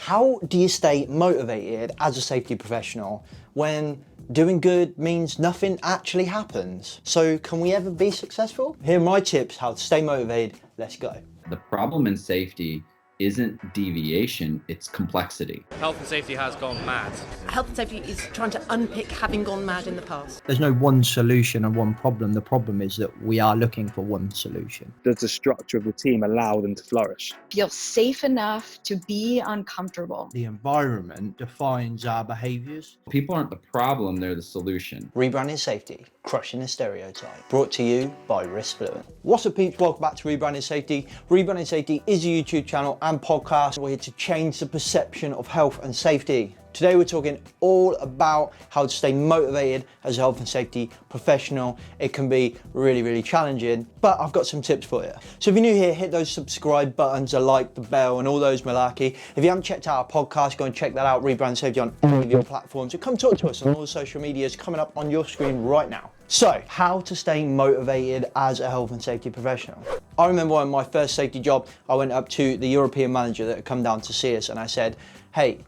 How do you stay motivated as a safety professional when doing good means nothing actually happens? So can we ever be successful? Here are my tips how to stay motivated. Let's go. The problem in safety isn't deviation, it's complexity. Health and safety has gone mad. Health and safety is trying to unpick having gone mad in the past. There's no one solution and one problem. The problem is that we are looking for one solution. Does the structure of the team allow them to flourish? Feel safe enough to be uncomfortable. The environment defines our behaviours. People aren't the problem, they're the solution. Rebranding Safety, crushing the stereotype. Brought to you by Riskfluent. What's up, peeps? Welcome back to Rebranding Safety. Rebranding Safety is a YouTube channel and podcast. We're here to change the perception of health and safety. Today we're talking all about how to stay motivated as a health and safety professional. It can be really challenging, but I've got some tips for you. So if you're new here, hit those subscribe buttons, the like, the bell, and all those malarkey. If you haven't checked out our podcast, go and check that out, Rebrand Safety, on all of your platforms. So come talk to us on all the social medias coming up on your screen right now. So, how to stay motivated as a health and safety professional. I remember on my first safety job, I went up to the European manager that had come down to see us and I said, hey,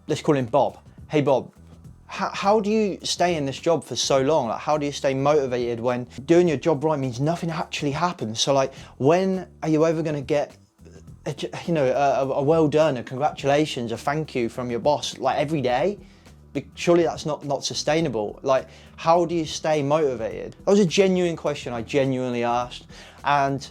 let's call him Bob. Hey Bob, how do you stay in this job for so long? Like, how do you stay motivated when doing your job right means nothing actually happens? So like, when are you ever gonna get a well done, a congratulations, a thank you from your boss, like every day? Surely that's not sustainable. Like, how do you stay motivated? That was a genuine question I genuinely asked, and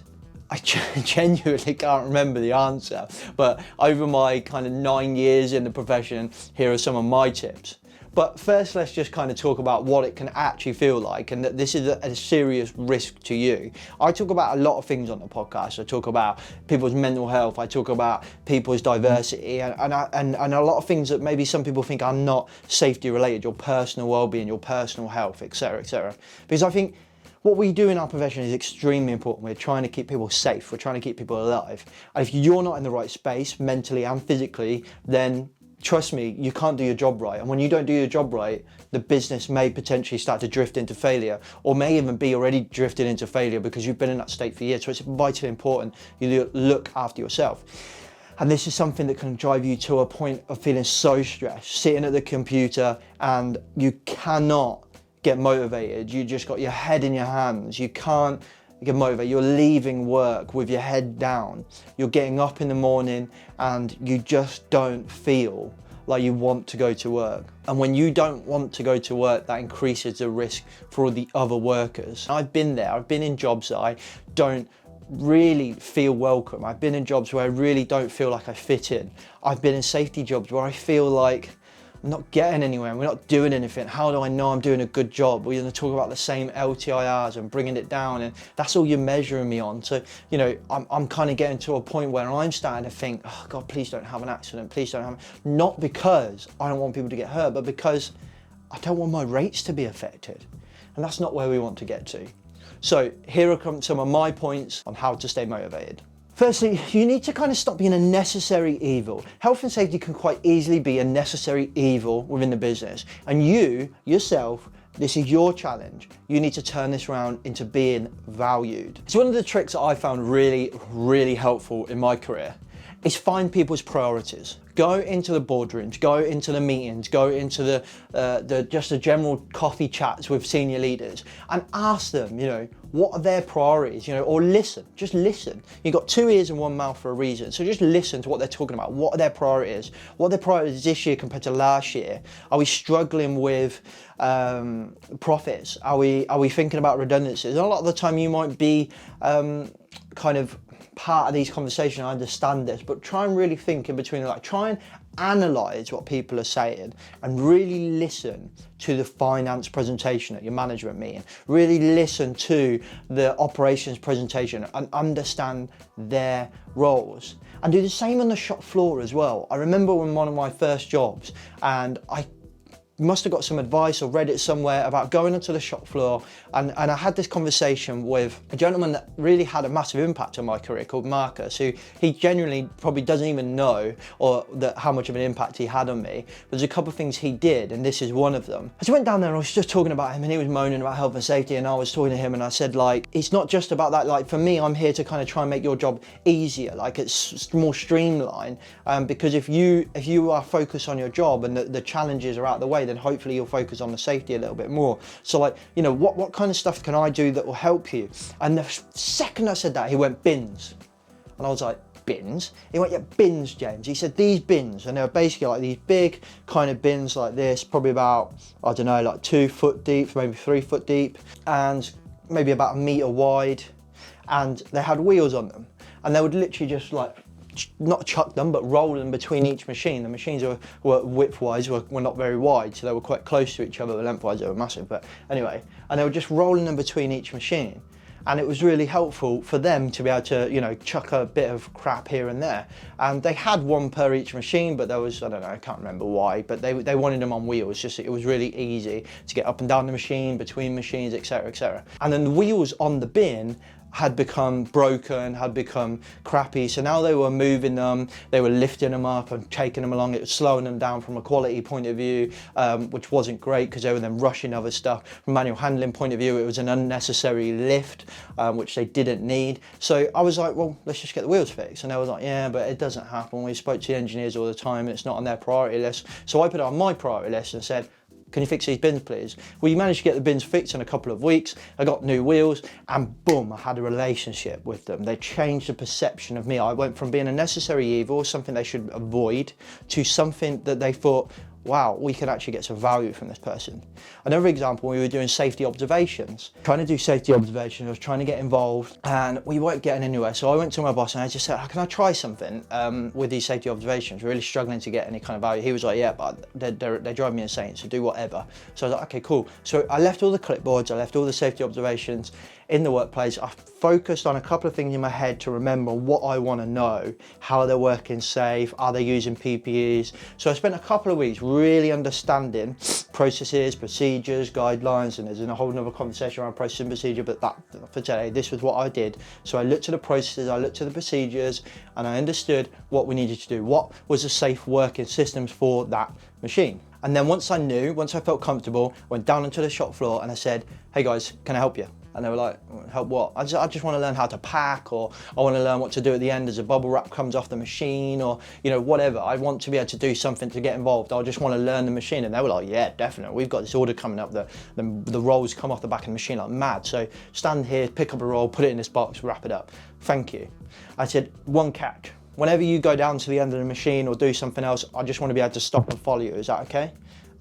I genuinely can't remember the answer. But over my kind of 9 years in the profession, here are some of my tips. But first, let's just kind of talk about what it can actually feel like, and that this is a serious risk to you. I talk about a lot of things on the podcast. I talk about people's mental health. I talk about people's diversity, and a lot of things that maybe some people think are not safety related, your personal well-being, your personal health, etc., etc. Because I think what we do in our profession is extremely important. We're trying to keep people safe. We're trying to keep people alive. And if you're not in the right space, mentally and physically, then trust me, you can't do your job right. And when you don't do your job right, the business may potentially start to drift into failure, or may even be already drifted into failure because you've been in that state for years. So it's vitally important you look after yourself. And this is something that can drive you to a point of feeling so stressed, sitting at the computer, and you cannot get motivated. You just got your head in your hands. You can't get motivated. You're leaving work with your head down. You're getting up in the morning and you just don't feel like you want to go to work. And when you don't want to go to work, that increases the risk for all the other workers. I've been there. I've been in jobs that I don't really feel welcome. I've been in jobs where I really don't feel like I fit in. I've been in safety jobs where I feel like I'm not getting anywhere, we're not doing anything. How do I know I'm doing a good job? We're gonna talk about the same LTIRs and bringing it down, and that's all you're measuring me on. So, I'm kind of getting to a point where I'm starting to think, oh God, please don't have an accident, please don't have, not because I don't want people to get hurt, but because I don't want my rates to be affected. And that's not where we want to get to. So here are some of my points on how to stay motivated. Firstly, you need to kind of stop being a necessary evil. Health and safety can quite easily be a necessary evil within the business. And you, yourself, this is your challenge. You need to turn this around into being valued. So one of the tricks that I found really helpful in my career is find people's priorities. Go into the boardrooms, go into the meetings, go into the general coffee chats with senior leaders and ask them, what are their priorities, or listen, just listen. You've got 2 ears and 1 mouth for a reason. So just listen to what they're talking about. What are their priorities? What are their priorities this year compared to last year? Are we struggling with profits? Are we thinking about redundancies? And a lot of the time you might be kind of part of these conversations. I understand this, but try and really think in between, like try and analyze what people are saying and really listen to the finance presentation at your management meeting. Really listen to the operations presentation and understand their roles. And do the same on the shop floor as well. I remember when one of my first jobs, and I must have got some advice or read it somewhere about going onto the shop floor, and I had this conversation with a gentleman that really had a massive impact on my career called Marcus, who he genuinely probably doesn't even know or that how much of an impact he had on me. But there's a couple of things he did, and this is one of them. I just went down there and I was just talking about him, and he was moaning about health and safety, and I was talking to him and I said, like, it's not just about that. Like, for me, I'm here to kind of try and make your job easier, like it's more streamlined, because if you are focused on your job and the challenges are out of the way, then hopefully you'll focus on the safety a little bit more. So, like, you know, what kind of stuff can I do that will help you? And the second I said that, he went, bins. And I was like, bins? He went, yeah, bins, James. He said, these bins, and they were basically like these big kind of bins like this, probably about, I don't know, like 2 foot deep, maybe 3 foot deep, and maybe about 1 meter wide, and they had wheels on them, and they would literally just like not chuck them, but roll them between each machine. The machines were width-wise were not very wide, so they were quite close to each other. Length-wise, they were massive, but anyway, and they were just rolling them between each machine. And it was really helpful for them to be able to, you know, chuck a bit of crap here and there. And they had one per each machine, but there was, I don't know, I can't remember why, but they wanted them on wheels. Just it was really easy to get up and down the machine, between machines, etc., etc. And then the wheels on the bin had become broken, had become crappy. So now they were moving them, they were lifting them up and taking them along. It was slowing them down from a quality point of view, which wasn't great because they were then rushing other stuff. From a manual handling point of view, it was an unnecessary lift, which they didn't need. So I was like, well, let's just get the wheels fixed. And they were like, yeah, but it doesn't happen. We spoke to the engineers all the time and it's not on their priority list. So I put it on my priority list and said, can you fix these bins, please? Well, you managed to get the bins fixed in a couple of weeks. I got new wheels and boom, I had a relationship with them. They changed the perception of me. I went from being a necessary evil, something they should avoid, to something that they thought, wow, we can actually get some value from this person. Another example, we were doing safety observations. Trying to do safety observations, I was trying to get involved and we weren't getting anywhere. So I went to my boss and I just said, can I try something with these safety observations? We're really struggling to get any kind of value. He was like, yeah, but they drive me insane, so do whatever. So I was like, okay, cool. So I left all the clipboards, I left all the safety observations in the workplace. I focused on a couple of things in my head to remember what I want to know, how they're working safe, are they using PPEs? So I spent a couple of weeks really understanding processes, procedures, guidelines, and there's a whole nother conversation around process and procedure, but that for today, this was what I did. So I looked at the processes, I looked at the procedures, and I understood what we needed to do. What was the safe working systems for that machine? And then once I felt comfortable, I went down into the shop floor and I said, hey guys, can I help you? And they were like, help what? I just want to learn how to pack, or I want to learn what to do at the end as a bubble wrap comes off the machine, or, you know, whatever. I want to be able to do something to get involved. I just want to learn the machine. And they were like, yeah, definitely. We've got this order coming up. The rolls come off the back of the machine like mad. So stand here, pick up a roll, put it in this box, wrap it up. Thank you. I said, one catch. Whenever you go down to the end of the machine or do something else, I just want to be able to stop and follow you. Is that okay?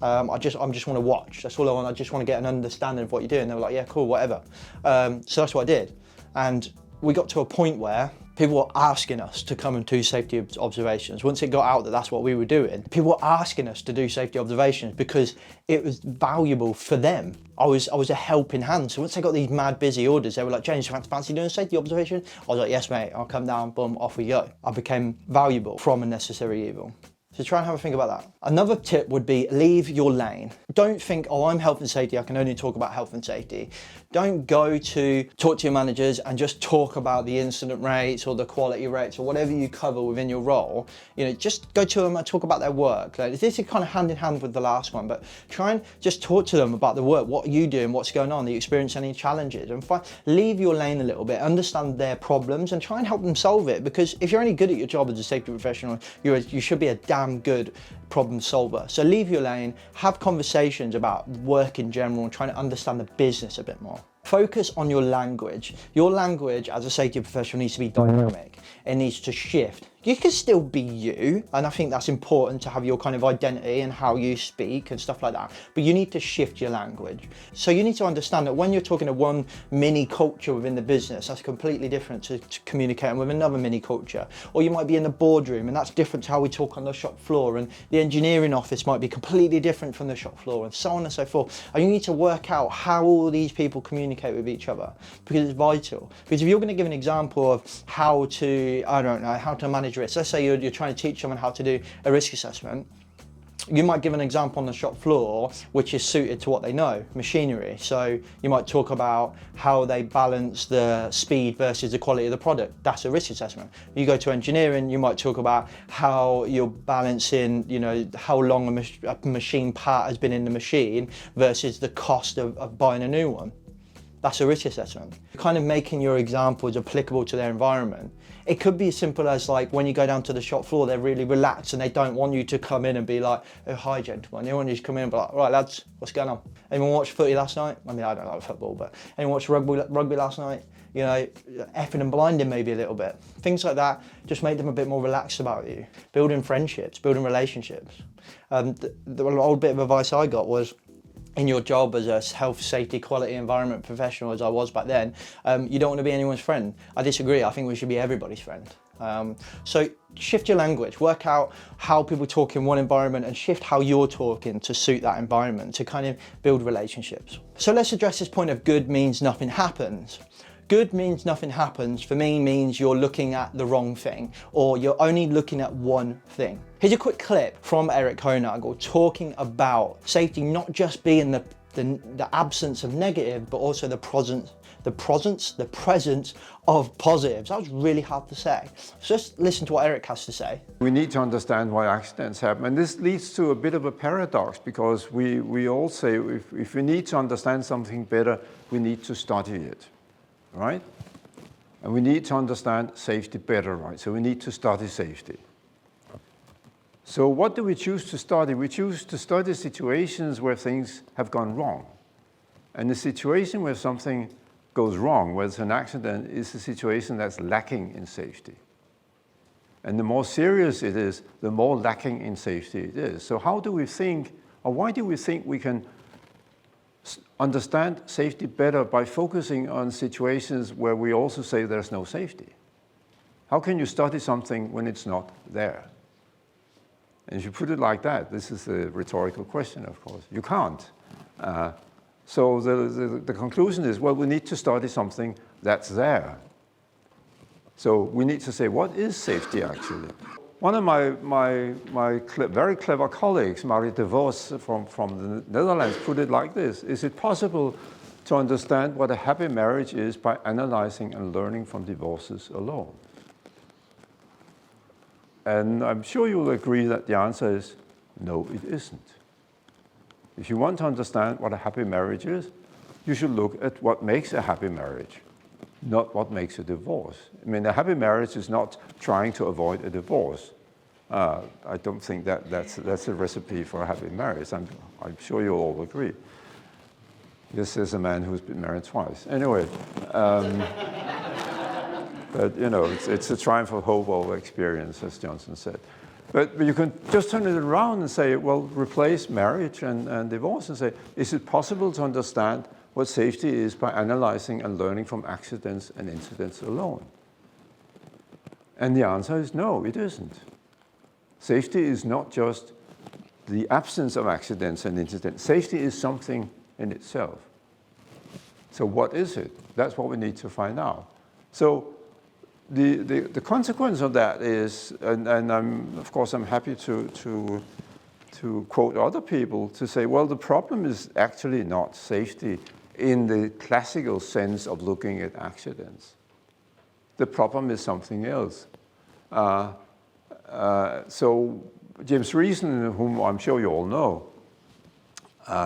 I just want to watch. That's all I want. I just want to get an understanding of what you're doing. They were like, yeah, cool, whatever. So that's what I did. And we got to a point where people were asking us to come and do safety observations. Once it got out that that's what we were doing, people were asking us to do safety observations because it was valuable for them. I was a helping hand. So once they got these mad busy orders, they were like, James, fancy doing a safety observation? I was like, yes, mate, I'll come down, boom, off we go. I became valuable from a necessary evil. So try and have a think about that. Another tip would be leave your lane. Don't think, oh, I'm health and safety, I can only talk about health and safety. Don't go to talk to your managers and just talk about the incident rates or the quality rates or whatever you cover within your role. You know, just go to them and talk about their work. Like, this is kind of hand in hand with the last one, but try and just talk to them about the work. What are you doing? What's going on? Are you experiencing any challenges? And leave your lane a little bit, understand their problems and try and help them solve it. Because if you're only good at your job as a safety professional, you should be a damn good problem solver. So leave your lane, have conversations about work in general and trying to understand the business a bit more. Focus on your language. Your language as a safety professional needs to be dynamic. It needs to shift. You can still be you, and I think that's important to have your kind of identity and how you speak and stuff like that, but you need to shift your language. So you need to understand that when you're talking to one mini culture within the business, that's completely different to communicating with another mini culture. Or you might be in the boardroom and that's different to how we talk on the shop floor, and the engineering office might be completely different from the shop floor, and so on and so forth. And you need to work out how all these people communicate with each other, because it's vital. Because if you're going to give an example of how to, I don't know, how to manage risk. Let's say you're trying to teach someone how to do a risk assessment. You might give an example on the shop floor which is suited to what they know, machinery. So you might talk about how they balance the speed versus the quality of the product. That's a risk assessment. You go to engineering, you might talk about how you're balancing, you know, how long a machine part has been in the machine versus the cost of buying a new one. That's a risk assessment. Kind of making your examples applicable to their environment. It could be as simple as like when you go down to the shop floor, they're really relaxed and they don't want you to come in and be like, oh, hi gentlemen. They want you to come in and be like, right lads, what's going on? Anyone watch footy last night? I mean, I don't like football, but anyone watch rugby last night? You know, effing and blinding maybe a little bit. Things like that just make them a bit more relaxed about you. Building friendships, building relationships. The old bit of advice I got was, in your job as a health, safety, quality, environment professional, as I was back then, you don't want to be anyone's friend. I disagree. I think we should be everybody's friend. So shift your language, work out how people talk in one environment and shift how you're talking to suit that environment, to kind of build relationships. So let's address this point of good means nothing happens. Good means nothing happens, for me, means you're looking at the wrong thing, or you're only looking at one thing. Here's a quick clip from Eric Honagel talking about safety not just being the absence of negative, but also the presence of positives. That was really hard to say. So just listen to what Eric has to say. We need to understand why accidents happen. And this leads to a bit of a paradox, because we all say if we need to understand something better, we need to study it. Right? And we need to understand safety better, right? So we need to study safety. So what do we choose to study? We choose to study situations where things have gone wrong. And the situation where something goes wrong, where it's an accident, is a situation that's lacking in safety. And the more serious it is, the more lacking in safety it is. So how do we think, or why do we think we can understand safety better by focusing on situations where we also say there's no safety? How can you study something when it's not there? And if you put it like that, this is a rhetorical question, of course. You can't. So the conclusion is, well, we need to study something that's there. So we need to say, what is safety actually? One of my very clever colleagues, Marie de Vos from the Netherlands, put it like this: is it possible to understand what a happy marriage is by analyzing and learning from divorces alone? And I'm sure you'll agree that the answer is no, it isn't. If you want to understand what a happy marriage is, you should look at what makes a happy marriage, not what makes a divorce. I mean, a happy marriage is not trying to avoid a divorce. I don't think that's a recipe for a happy marriage. I'm sure you'll all agree. This is a man who's been married twice. Anyway, but you know, it's a triumph of hope over experience, as Johnson said. But you can just turn it around and say, well, replace marriage and divorce and say, is it possible to understand what safety is by analyzing and learning from accidents and incidents alone? And the answer is no, it isn't. Safety is not just the absence of accidents and incidents. Safety is something in itself. So what is it? That's what we need to find out. So the consequence of that is, and of course I'm happy to quote other people to say, well, the problem is actually not safety in the classical sense of looking at accidents. The problem is something else. So James Reason, whom I'm sure you all know,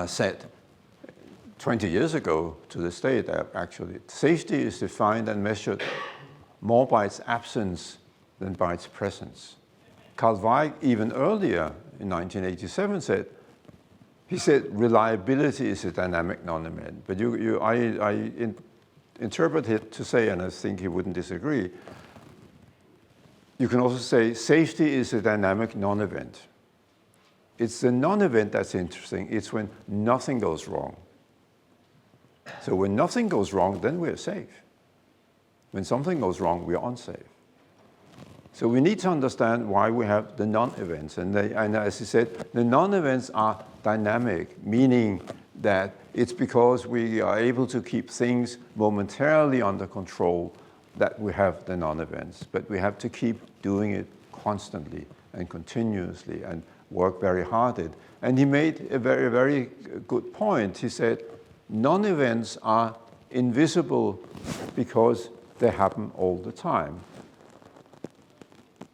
said 20 years ago to the state, actually, safety is defined and measured more by its absence than by its presence. Carl Weick, even earlier in 1987, said reliability is a dynamic non-event. But I interpret it to say, and I think he wouldn't disagree, you can also say safety is a dynamic non-event. It's the non-event that's interesting. It's when nothing goes wrong. So when nothing goes wrong, then we're safe. When something goes wrong, we are unsafe. So we need to understand why we have the non-events. And as he said, the non-events are dynamic, meaning that it's because we are able to keep things momentarily under control that we have the non-events. But we have to keep doing it constantly and continuously and work very hard at. And he made a very, very good point. He said, non-events are invisible because they happen all the time.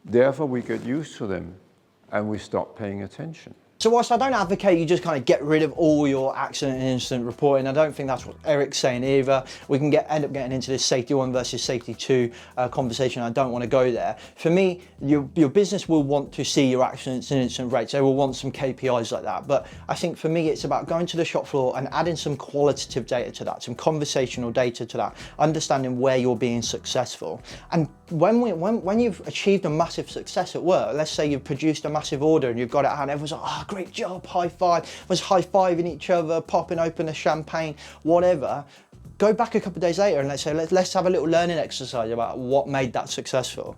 Therefore, we get used to them and we stop paying attention. So whilst I don't advocate you just kind of get rid of all your accident and incident reporting, I don't think that's what Eric's saying either. We can end up getting into this safety 1 versus safety 2 conversation. I don't want to go there. For me, your business will want to see your accidents and incident rates. They will want some KPIs like that. But I think for me, it's about going to the shop floor and adding some qualitative data to that, some conversational data to that, understanding where you're being successful. And when you've achieved a massive success at work, let's say you've produced a massive order and you've got it out and everyone's like, oh, great job, high five, was high-fiving each other, popping open a champagne, whatever. Go back a couple of days later and let's say, let's have a little learning exercise about what made that successful.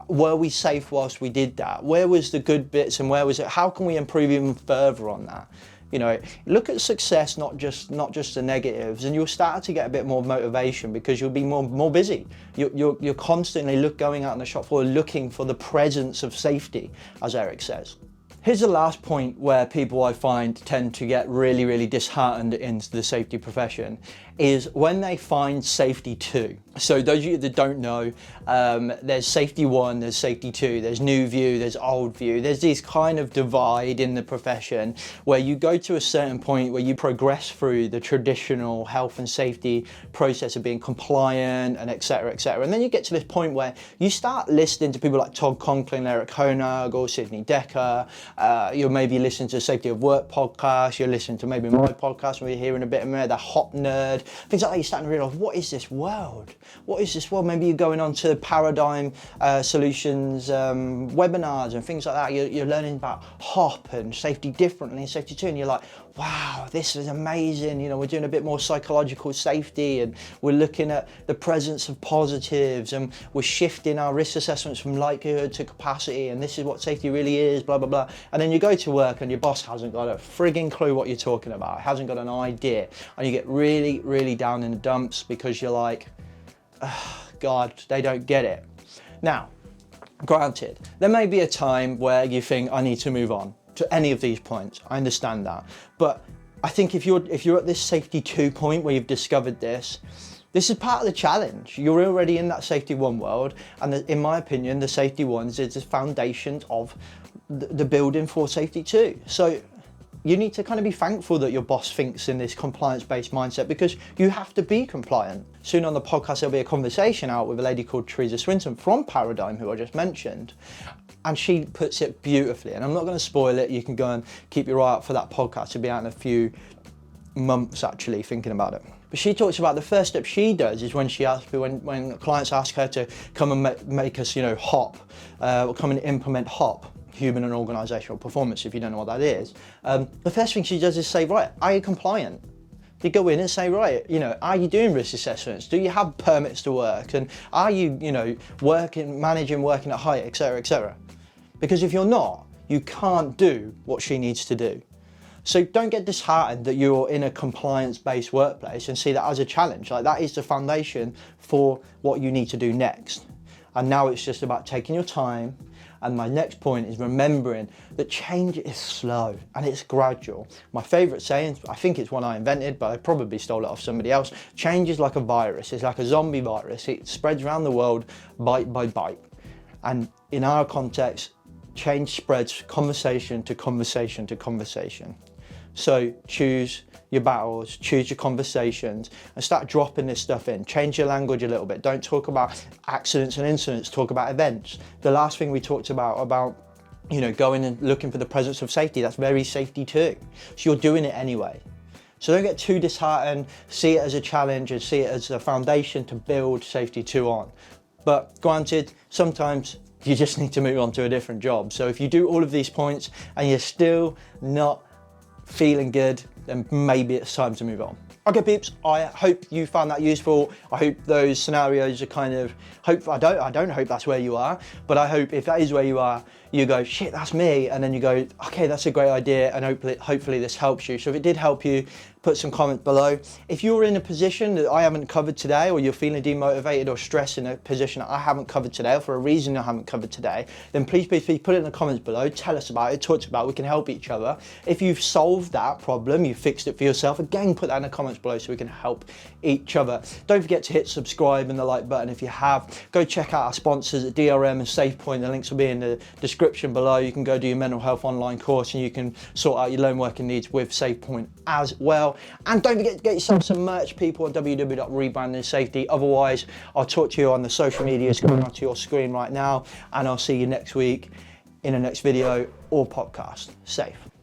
Were we safe whilst we did that? Where was the good bits and where was it? How can we improve even further on that? You know, look at success, not just the negatives, and you'll start to get a bit more motivation because you'll be more busy. You're constantly going out on the shop floor looking for the presence of safety, as Eric says. Here's the last point where people I find tend to get really, really disheartened into the safety profession is when they find safety 2. So those of you that don't know, there's safety 1, there's safety 2, there's new view, there's old view. There's this kind of divide in the profession where you go to a certain point where you progress through the traditional health and safety process of being compliant and et cetera, and then you get to this point where you start listening to people like Todd Conklin, Eric Honig, or Sidney Decker. You'll maybe listen to Safety of Work podcast, you'll listen to maybe my podcast where you're hearing a bit of me, the hop nerd, things like that. You're starting to realise, what is this world? What is this world? Maybe you're going on to Paradigm Solutions webinars and things like that. You're learning about hop and safety differently and safety 2, and you're like, wow, this is amazing. You know, we're doing a bit more psychological safety and we're looking at the presence of positives and we're shifting our risk assessments from likelihood to capacity, and this is what safety really is, blah, blah, blah. And then you go to work and your boss hasn't got a frigging clue what you're talking about, hasn't got an idea, and you get really, really down in the dumps because you're like, oh, God, they don't get it. Now, granted, there may be a time where you think I need to move on to any of these points. I understand that. But I think if you're at this safety 2 point where you've discovered this is part of the challenge. You're already in that safety 1 world, and in my opinion, the safety 1s is the foundation of the building for safety 2. So you need to kind of be thankful that your boss thinks in this compliance-based mindset because you have to be compliant. Soon on the podcast, there'll be a conversation out with a lady called Teresa Swinton from Paradigm, who I just mentioned. And she puts it beautifully, and I'm not going to spoil it. You can go and keep your eye out for that podcast. It'll be out in a few months, actually, thinking about it. But she talks about the first step she does is when she asks, when clients ask her to come and make us, hop, or come and implement hop, human and organisational performance, if you don't know what that is. The first thing she does is say, right, are you compliant? You go in and say, right, are you doing risk assessments? Do you have permits to work? And are you, managing, working at height, et cetera, et cetera? Because if you're not, you can't do what she needs to do. So don't get disheartened that you're in a compliance-based workplace and see that as a challenge. Like, that is the foundation for what you need to do next. And now it's just about taking your time. And my next point is remembering that change is slow and it's gradual. My favourite saying, I think it's one I invented, but I probably stole it off somebody else. Change is like a virus. It's like a zombie virus. It spreads around the world bite by bite. And in our context, change spreads conversation to conversation to conversation. So choose your battles, choose your conversations, and start dropping this stuff in. Change your language a little bit. Don't talk about accidents and incidents, talk about events. The last thing we talked about going and looking for the presence of safety, that's very safety 2. So you're doing it anyway. So don't get too disheartened, see it as a challenge and see it as a foundation to build safety 2 on. But granted, sometimes you just need to move on to a different job. So if you do all of these points and you're still not feeling good, then maybe it's time to move on. Okay, peeps, I hope you found that useful. I hope those scenarios are I don't hope that's where you are, but I hope if that is where you are, you go, shit, that's me. And then you go, okay, that's a great idea. And hopefully this helps you. So if it did help you, put some comments below. If you're in a position that I haven't covered today, or you're feeling demotivated or stressed in a position that I haven't covered today, or for a reason I haven't covered today, then please put it in the comments below. Tell us about it, talk about it. We can help each other. If you've solved that problem, you fixed it for yourself, again, put that in the comments below so we can help each other. Don't forget to hit subscribe and the like button if you have. Go check out our sponsors at DRM and Safepoint. The links will be in the description below. You can go do your mental health online course and you can sort out your lone working needs with Safepoint as well. And don't forget to get yourself some merch, people, on www.rebrandingsafety. Otherwise, I'll talk to you on the social medias coming onto your screen right now, and I'll see you next week in the next video or podcast. Safe.